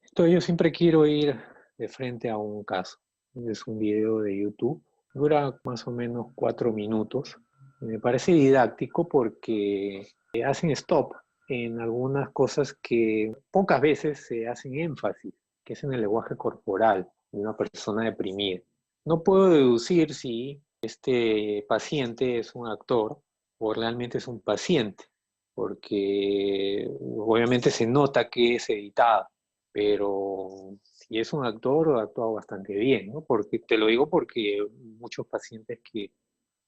Entonces yo siempre quiero ir de frente a un caso. Es un video de YouTube, dura más o menos 4 minutos. Me parece didáctico porque hacen stop en algunas cosas que pocas veces se hacen énfasis, que es en el lenguaje corporal de una persona deprimida. No puedo deducir si este paciente es un actor o realmente es un paciente, porque obviamente se nota que es editado, pero si es un actor, ha actuado bastante bien, ¿no? Porque te lo digo porque muchos pacientes que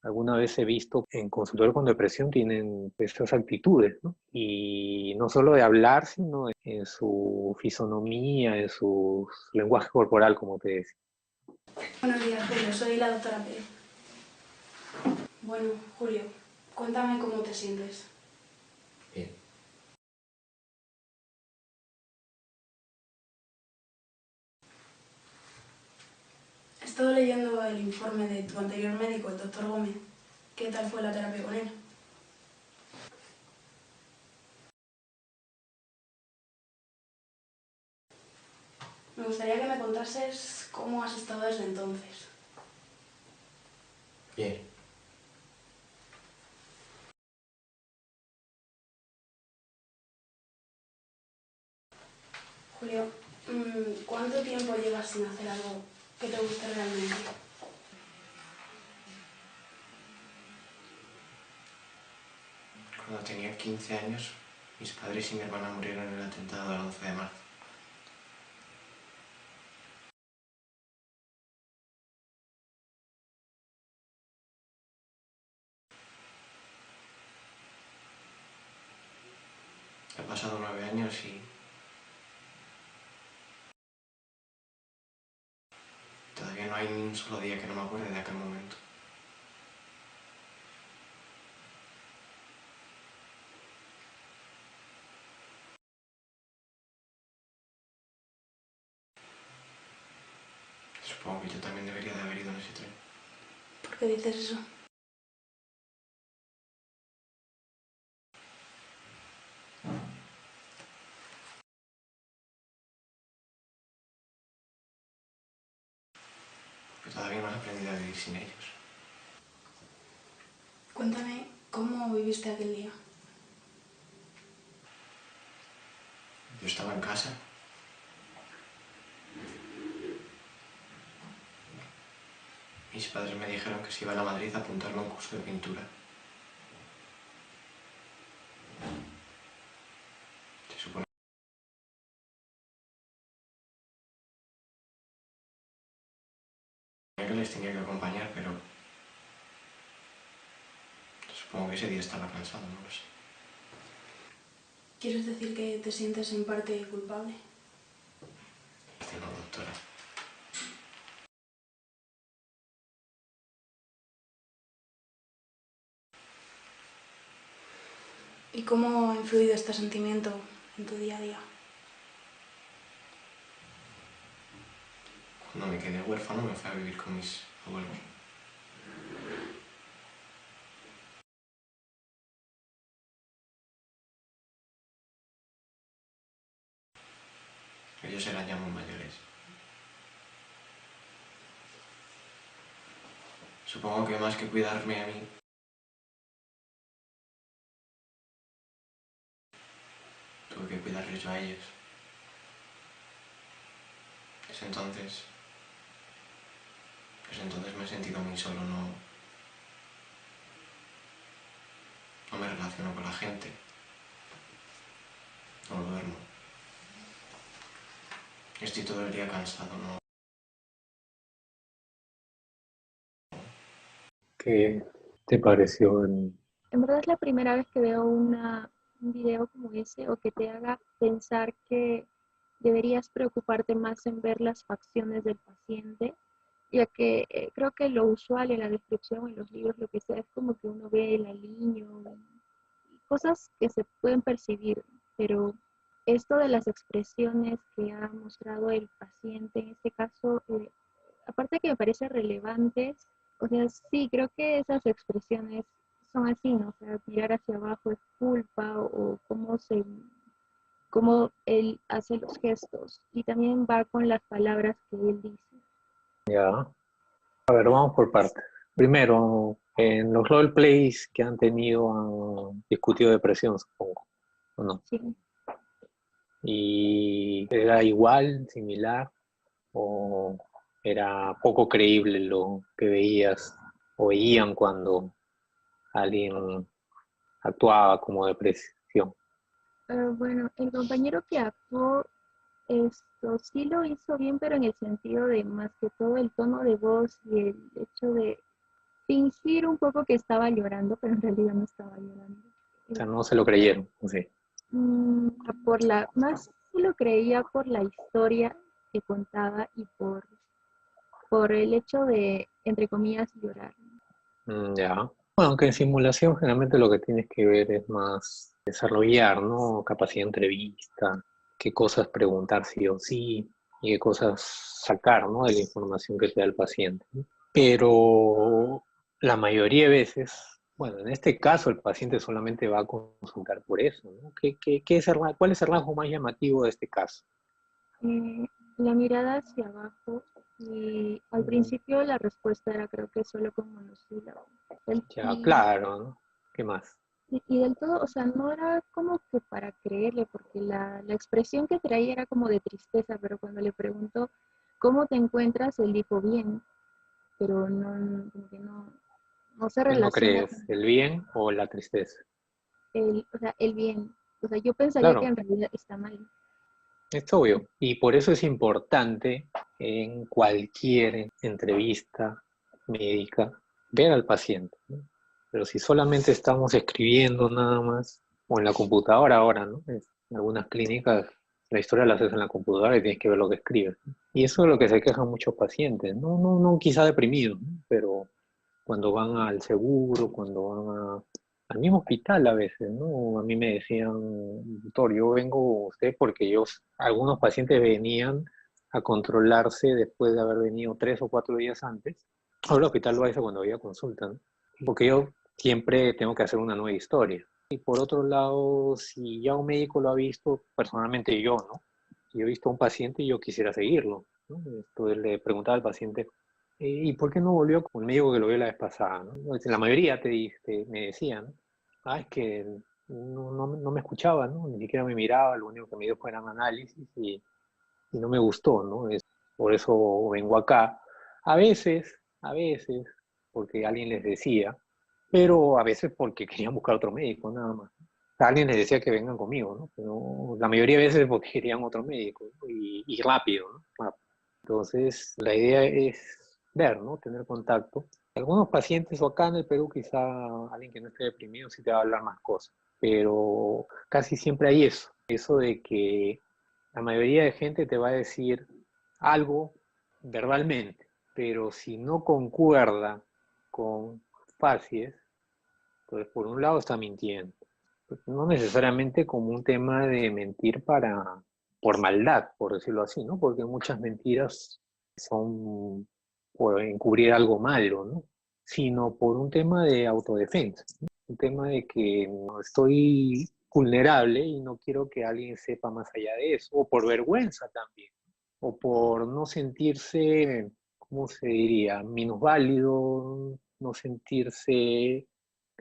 alguna vez he visto en consultorio con depresión tienen estas actitudes, ¿no? Y no solo de hablar, sino en su fisonomía, en su lenguaje corporal, como te decía. Buenos días, Julio. Soy la doctora Pérez. Bueno, Julio, cuéntame cómo te sientes. Bien. He estado leyendo el informe de tu anterior médico, el doctor Gómez. ¿Qué tal fue la terapia con él? Me gustaría que me contases cómo has estado desde entonces. Bien. Julio, ¿cuánto tiempo llevas sin hacer algo que te guste realmente? Cuando tenía 15 años, mis padres y mi hermana murieron en el atentado del 11 de marzo. Han pasado 9 años y todavía no hay ni un solo día que no me acuerde de aquel momento. Supongo que yo también debería de haber ido en ese tren. ¿Por qué dices eso? Porque todavía no he aprendido a vivir sin ellos. Cuéntame cómo viviste aquel día. Yo estaba en casa. Mis padres me dijeron que si iban a Madrid a apuntarme a un curso de pintura. Se supone que les tenía que acompañar, pero supongo que ese día estaba cansado, no lo sé. ¿Quieres decir que te sientes en parte culpable? No, doctora. ¿Y cómo ha influido este sentimiento en tu día a día? Cuando me quedé huérfano me fui a vivir con mis abuelos. Ellos eran ya muy mayores. Supongo que más que cuidarme a mí, tuve que cuidarles yo a ellos. Desde entonces, me he sentido muy solo, no me relaciono con la gente, no duermo. Estoy todo el día cansado, ¿no? ¿Qué te pareció? En verdad es la primera vez que veo un video como ese o que te haga pensar que deberías preocuparte más en ver las facciones del paciente, ya que creo que lo usual en la descripción, en los libros, lo que sea, es como que uno ve el aliño y cosas que se pueden percibir, pero esto de las expresiones que ha mostrado el paciente, en este caso, aparte que me parece relevantes, o sea, sí, creo que esas expresiones son así, ¿no? O sea, mirar hacia abajo es culpa o cómo se cómo él hace los gestos y también va con las palabras que él dice. Ya. A ver, vamos por partes. Primero, en los roleplays que han tenido, han discutido depresión, supongo, ¿o no? Sí. ¿Y era igual, similar, o era poco creíble lo que veías o veían cuando alguien actuaba como depresión? Bueno, el compañero que actuó, esto sí lo hizo bien, pero en el sentido de más que todo el tono de voz y el hecho de fingir un poco que estaba llorando, pero en realidad no estaba llorando. O sea, no se lo creyeron, sí. Más sí lo creía por la historia que contaba y por el hecho de, entre comillas, llorar. Ya. Bueno, aunque en simulación generalmente lo que tienes que ver es más desarrollar, ¿no? Capacidad de entrevista, qué cosas preguntar sí o sí, y qué cosas sacar, ¿no? De la información que te da el paciente, ¿no? Pero la mayoría de veces, bueno, en este caso el paciente solamente va a consultar por eso, ¿no? ¿Cuál es el rasgo más llamativo de este caso? Eh, la mirada hacia abajo y al Mm, principio la respuesta era creo que solo con monosílabos. Ya, Y, claro, ¿no? ¿Qué más? y del todo, o sea, no era como que para creerle, porque la expresión que traía era como de tristeza, pero cuando le preguntó ¿cómo te encuentras? Él dijo bien, pero no, como que no se ¿Qué no relaciona crees? con ¿El bien o la tristeza? o sea, el bien. O sea, yo pensaría que Claro. en realidad está mal. Es obvio, y por eso es importante en cualquier entrevista médica ver al paciente, ¿no? Pero si solamente estamos escribiendo nada más, o en la computadora ahora, ¿no? En algunas clínicas la historia la haces en la computadora y tienes que ver lo que escribes, ¿no? Y eso es lo que se quejan muchos pacientes, no quizá deprimidos, ¿no? Pero cuando van al seguro, cuando van al mismo hospital a veces, ¿no? A mí me decían, doctor, yo vengo a usted porque algunos pacientes venían a controlarse después de haber venido 3 o 4 días antes. Ahora el hospital lo hace cuando había consulta, ¿no? Porque yo siempre tengo que hacer una nueva historia. Y por otro lado, si ya un médico lo ha visto, personalmente yo, ¿no? Si yo he visto a un paciente y yo quisiera seguirlo, ¿no? Entonces le preguntaba al paciente, ¿y por qué no volvió con el médico que lo vio la vez pasada? ¿No? La mayoría me decían, es que no me escuchaba, ¿no? Ni siquiera me miraba, lo único que me dio fueran análisis y no me gustó, ¿no? Por eso vengo acá. A veces, porque alguien les decía, pero a veces porque querían buscar otro médico, nada más. Alguien les decía que vengan conmigo, ¿no? Pero la mayoría de veces porque querían otro médico, ¿no? Y rápido, ¿no? Rápido. Entonces, la idea es ver, ¿no? Tener contacto. Algunos pacientes, o acá en el Perú, quizá alguien que no esté deprimido sí te va a hablar más cosas, pero casi siempre hay eso de que la mayoría de gente te va a decir algo verbalmente, pero si no concuerda con facies, entonces por un lado está mintiendo. No necesariamente como un tema de mentir por maldad, por decirlo así, ¿no? Porque muchas mentiras son por encubrir algo malo, ¿no? Sino por un tema de autodefensa, ¿no? Un tema de que no estoy vulnerable y no quiero que alguien sepa más allá de eso, o por vergüenza también, o por no sentirse, ¿cómo se diría?, minusválido, no sentirse,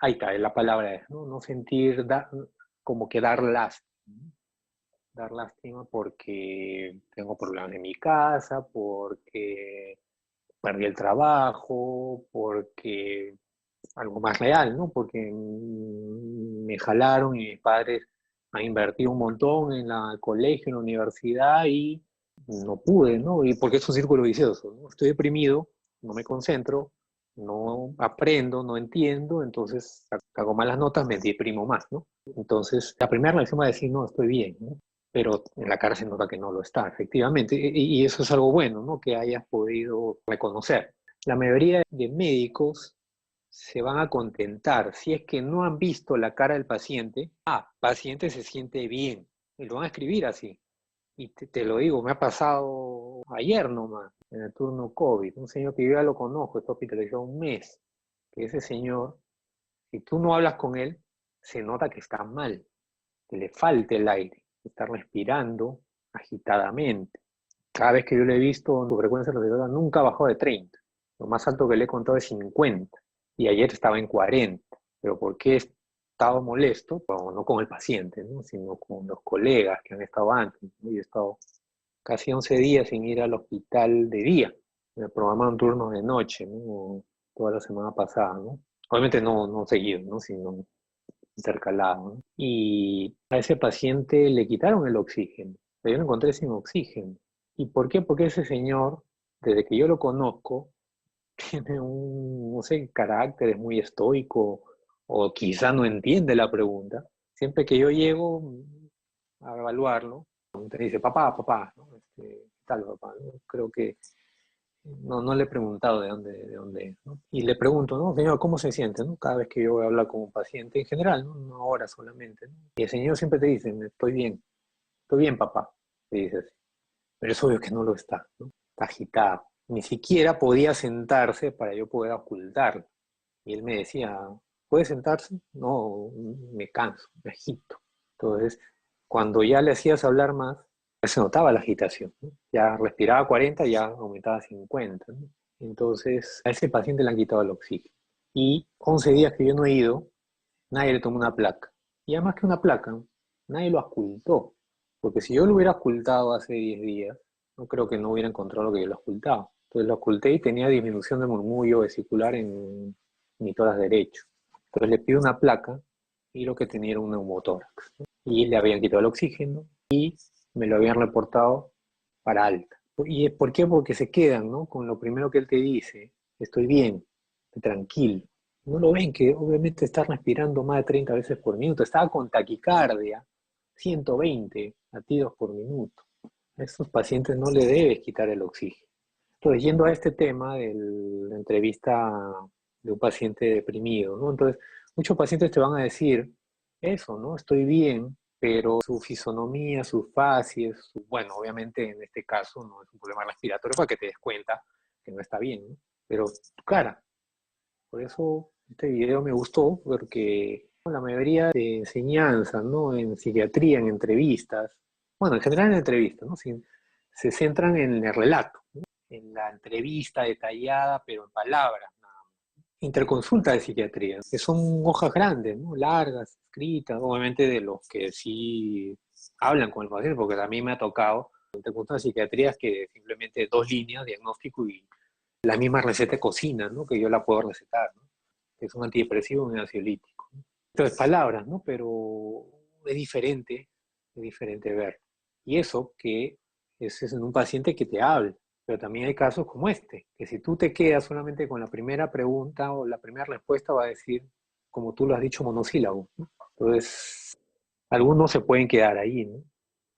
ahí está, la palabra es, ¿no? No sentir, como que dar lástima, ¿no? Dar lástima porque tengo problemas en mi casa, porque perdí el trabajo, porque algo más real, ¿no? Porque me jalaron y mis padres han invertido un montón en el colegio, en la universidad y no pude, ¿no? Y porque es un círculo vicioso, ¿no? Estoy deprimido, no me concentro, no aprendo, no entiendo, entonces hago malas notas, me deprimo más, ¿no? Entonces, la primera reacción va a decir, no, estoy bien, ¿no? Pero en la cara se nota que no lo está, efectivamente, y eso es algo bueno, ¿no? Que hayas podido reconocer. La mayoría de médicos se van a contentar si es que no han visto la cara del paciente. Paciente se siente bien, y lo van a escribir así. Y te lo digo, me ha pasado ayer nomás, en el turno COVID, un señor que yo ya lo conozco, está hospitalizado un mes, que ese señor, si tú no hablas con él, se nota que está mal, que le falta el aire. está respirando agitadamente. Cada vez que yo le he visto, su frecuencia respiratoria nunca bajó de 30. Lo más alto que le he contado es 50. Y ayer estaba en 40. ¿Pero por qué he estado molesto? Bueno, no con el paciente, ¿no? Sino con los colegas que han estado antes, ¿no? Yo he estado casi 11 días sin ir al hospital de día. Me programaron turnos de noche, ¿no? Toda la semana pasada, ¿no? Obviamente no seguido, ¿no? Sino intercalado, ¿no? Y a ese paciente le quitaron el oxígeno. Yo lo encontré sin oxígeno. ¿Y por qué? Porque ese señor, desde que yo lo conozco, tiene un, no sé, carácter, es muy estoico, o quizá no entiende la pregunta. Siempre que yo llego a evaluarlo, te dice, papá, ¿no? ¿Qué tal, papá? ¿No? Creo que no le he preguntado de dónde es, ¿no? Y le pregunto, ¿no? Señor, ¿cómo se siente, no? Cada vez que yo voy a hablar con un paciente, en general, ¿no? Una hora solamente, ¿no? Y el señor siempre te dice, estoy bien, papá, te dice así. Pero es obvio que no lo está, ¿no? Está agitado. Ni siquiera podía sentarse para yo poder ocultarlo. Y él me decía, ¿puede sentarse? No, me canso, me agito. Entonces, cuando ya le hacías hablar más, ya se notaba la agitación, ¿no? Ya respiraba 40, ya aumentaba a 50, ¿no? Entonces, a ese paciente le han quitado el oxígeno. Y 11 días que yo no he ido, nadie le tomó una placa. Y además que una placa, nadie lo ocultó. Porque si yo lo hubiera ocultado hace 10 días, no creo que no hubiera encontrado lo que yo lo ocultaba. Entonces lo oculté y tenía disminución de murmullo vesicular en mi tórax derecho. Entonces le pido una placa y lo que tenía era un neumotórax, ¿no? Y le habían quitado el oxígeno y me lo habían reportado para alta. ¿Y por qué? Porque se quedan, ¿no? Con lo primero que él te dice, estoy bien, tranquilo. No lo ven que obviamente está respirando más de 30 veces por minuto, estaba con taquicardia, 120 latidos por minuto. A estos pacientes no le debes quitar el oxígeno. Entonces, yendo a este tema de la entrevista de un paciente deprimido, ¿no? Entonces, muchos pacientes te van a decir eso, ¿no? Estoy bien, pero su fisonomía, sus facies, bueno, obviamente en este caso no es un problema respiratorio para que te des cuenta que no está bien, ¿no? Pero tu cara. Por eso este video me gustó, porque la mayoría de enseñanzas, ¿no? En psiquiatría, en entrevistas, bueno, en general en entrevistas, ¿no? Se centran en el relato, ¿no? En la entrevista detallada, pero en palabras, nada más. Interconsulta de psiquiatría, que son hojas grandes, ¿no? Largas, escritas, obviamente de los que sí hablan con el paciente, porque a mí me ha tocado interconsulta de psiquiatría que simplemente 2 líneas, diagnóstico y la misma receta de cocina, ¿no? Que yo la puedo recetar, ¿no? Que es un antidepresivo y un ansiolítico, ¿no? Entonces, palabras, ¿no? Pero es diferente ver. Y eso que es en un paciente que te habla. Pero también hay casos como este, que si tú te quedas solamente con la primera pregunta o la primera respuesta, va a decir, como tú lo has dicho, monosílabo, ¿no? Entonces, algunos se pueden quedar ahí, ¿no?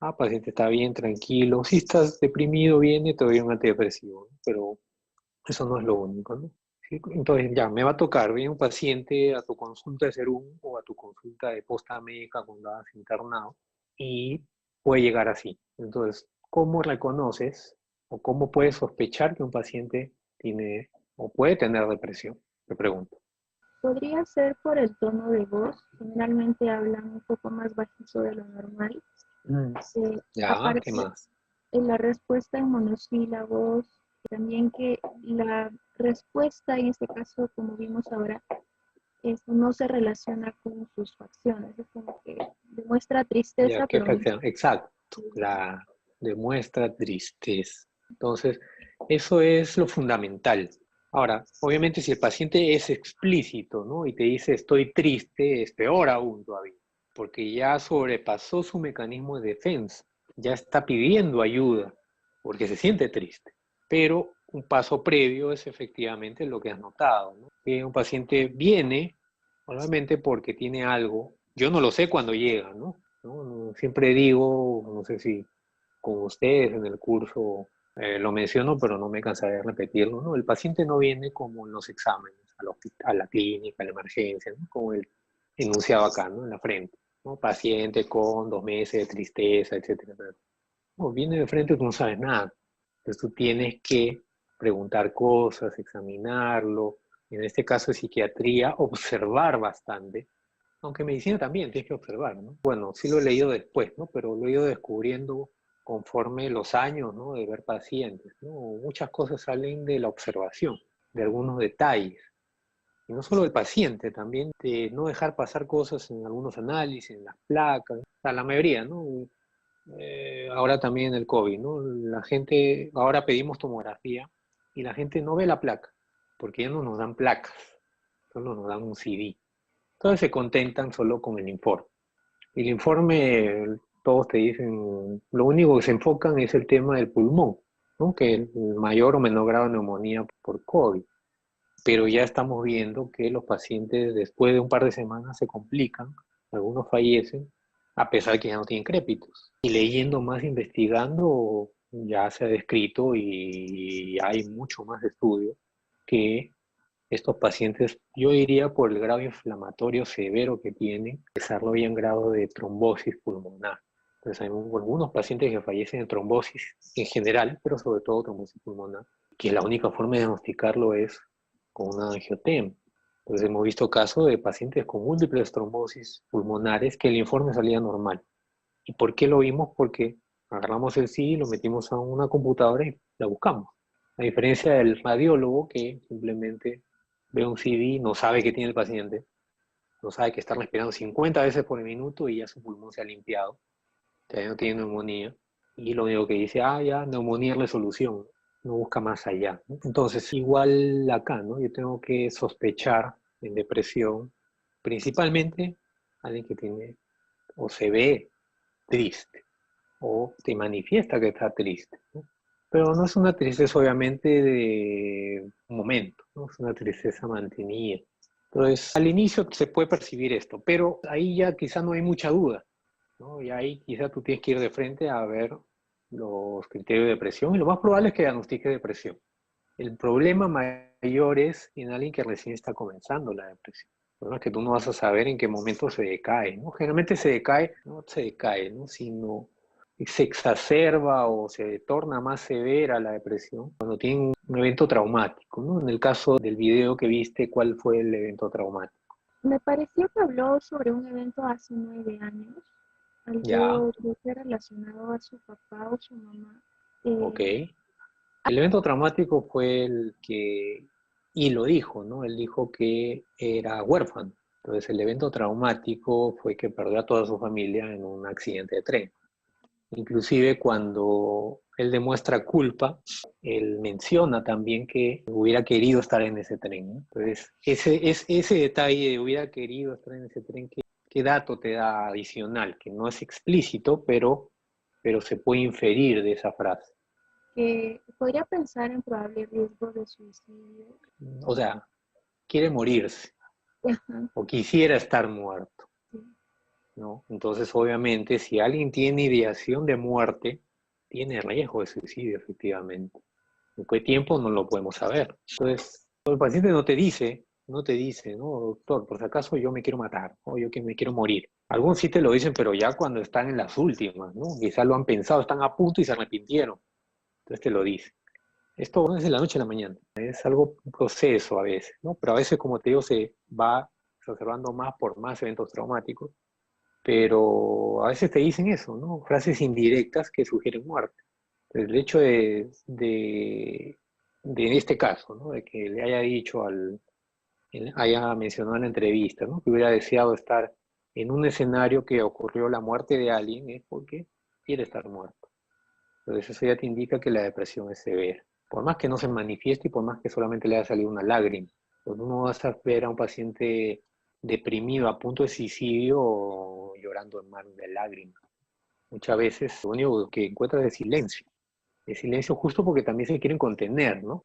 Ah, paciente está bien, tranquilo. Si estás deprimido, viene, te doy un antidepresivo, ¿no? Pero eso no es lo único, ¿no? Sí, entonces ya, me va a tocar, viene un paciente a tu consulta de serum o a tu consulta de posta médica cuando has internado y puede llegar así. Entonces, ¿cómo reconoces o cómo puedes sospechar que un paciente tiene o puede tener depresión? Te pregunto. Podría ser por el tono de voz. Generalmente hablan un poco más bajizo de lo normal. Ya, ¿qué Aparte, más? en la respuesta en monosílabos, también que la respuesta, en este caso, como vimos ahora, no se relaciona con sus facciones. Es como que demuestra Ya, tristeza, ¿qué pero no. fracción? Exacto, la demuestra tristeza. Entonces, eso es lo fundamental. Ahora, obviamente si el paciente es explícito, ¿no? Y te dice estoy triste, es peor aún todavía, porque ya sobrepasó su mecanismo de defensa, ya está pidiendo ayuda, porque se siente triste. Pero un paso previo es efectivamente lo que has notado, ¿no? Que un paciente viene, obviamente porque tiene algo, yo no lo sé cuando llega, ¿no? Siempre digo, no sé si con ustedes en el curso lo menciono, pero no me cansaré de repetirlo, ¿no? El paciente no viene como en los exámenes, al hospital, a la clínica, a la emergencia, ¿no? Como el enunciado acá, ¿no? En la frente, ¿no? Paciente con 2 meses de tristeza, etcétera. No, viene de frente, tú no sabes nada. Entonces tú tienes que preguntar cosas, examinarlo, en este caso de psiquiatría, observar bastante Aunque en medicina también tienes que observar, ¿no? Bueno, sí lo he leído después, ¿no? Pero lo he ido descubriendo conforme los años, ¿no? De ver pacientes, ¿no? Muchas cosas salen de la observación, de algunos detalles. Y no solo del paciente, también de no dejar pasar cosas en algunos análisis, en las placas, o sea, la mayoría, ¿no? Ahora también el COVID, ¿no? La gente, ahora pedimos tomografía y la gente no ve la placa, porque ya no nos dan placas, solo nos dan un CD. Entonces se contentan solo con el informe. El informe, todos te dicen, lo único que se enfocan es el tema del pulmón, ¿no? Que el mayor o menor grado de neumonía por COVID. Pero ya estamos viendo que los pacientes después de un par de semanas se complican, algunos fallecen, a pesar de que ya no tienen crépitos. Y leyendo más, investigando, ya se ha descrito y hay mucho más estudios que estos pacientes, yo diría por el grado inflamatorio severo que tienen, desarrollan grado de trombosis pulmonar. Entonces hay algunos pacientes que fallecen de trombosis en general, pero sobre todo trombosis pulmonar, que la única forma de diagnosticarlo es con una angiotema. Entonces hemos visto casos de pacientes con múltiples trombosis pulmonares que el informe salía normal. ¿Y por qué lo vimos? Porque agarramos el CD, lo metimos a una computadora y la buscamos. A diferencia del radiólogo que simplemente ve un CD, no sabe qué tiene el paciente, no sabe que está respirando 50 veces por minuto y ya su pulmón se ha limpiado, todavía no tiene neumonía, y lo único que dice, ya, neumonía es la solución, no busca más allá, ¿no? Entonces, igual acá, ¿no? Yo tengo que sospechar en depresión, principalmente alguien que tiene o se ve triste o te manifiesta que está triste, ¿no? Pero no es una tristeza obviamente de un momento, ¿no? Es una tristeza mantenida. Entonces, al inicio se puede percibir esto, pero ahí ya quizá no hay mucha duda, ¿no? Y ahí quizá tú tienes que ir de frente a ver los criterios de depresión y lo más probable es que diagnostiques depresión. El problema mayor es en alguien que recién está comenzando la depresión. El problema es que tú no vas a saber en qué momento se decae, ¿no? Generalmente se decae, no se decae, ¿no? Sino se exacerba o se torna más severa la depresión cuando tiene un evento traumático, ¿no? En el caso del video que viste, ¿cuál fue el evento traumático? Me pareció que habló sobre un evento hace 9 años, Ya, algo creo que relacionado a su papá o su mamá. ok. Eh, El evento traumático fue el que, y lo dijo, ¿no? Él dijo que era huérfano. Entonces el evento traumático fue que perdió a toda su familia en un accidente de tren. Inclusive cuando él demuestra culpa, él menciona también que hubiera querido estar en ese tren, ¿no? Entonces ese detalle de hubiera querido estar en ese tren, ¿qué dato te da adicional? Que no es explícito, pero se puede inferir de esa frase. que podría pensar en probable riesgo de suicidio. O sea, quiere morirse Ajá, o quisiera estar muerto, sí. ¿no? Entonces, obviamente, si alguien tiene ideación de muerte, tiene riesgo de suicidio, efectivamente. ¿En qué tiempo? No lo podemos saber. Entonces, el paciente no te dice, no, doctor, por si acaso yo me quiero matar, o yo que me quiero morir. Algunos sí te lo dicen, pero ya cuando están en las últimas, ¿no? Quizás lo han pensado, están a punto y se arrepintieron. Entonces te lo dicen. Esto no es de la noche a la mañana, es algo, un proceso a veces, ¿no? Pero a veces, como te digo, se va exacerbando más por más eventos traumáticos, pero a veces te dicen eso, ¿no? Frases indirectas que sugieren muerte. El hecho de este caso, ¿no? De que le haya dicho haya mencionado en la entrevista, ¿no? Que hubiera deseado estar en un escenario que ocurrió la muerte de alguien, es porque quiere estar muerto. Entonces eso ya te indica que la depresión es severa. Por más que no se manifieste y por más que solamente le haya salido una lágrima. Cuando uno vas a ver a un paciente deprimido a punto de suicidio o llorando en mar de lágrimas. Muchas veces lo único que encuentras es silencio. Es silencio justo porque también se quieren contener, ¿no?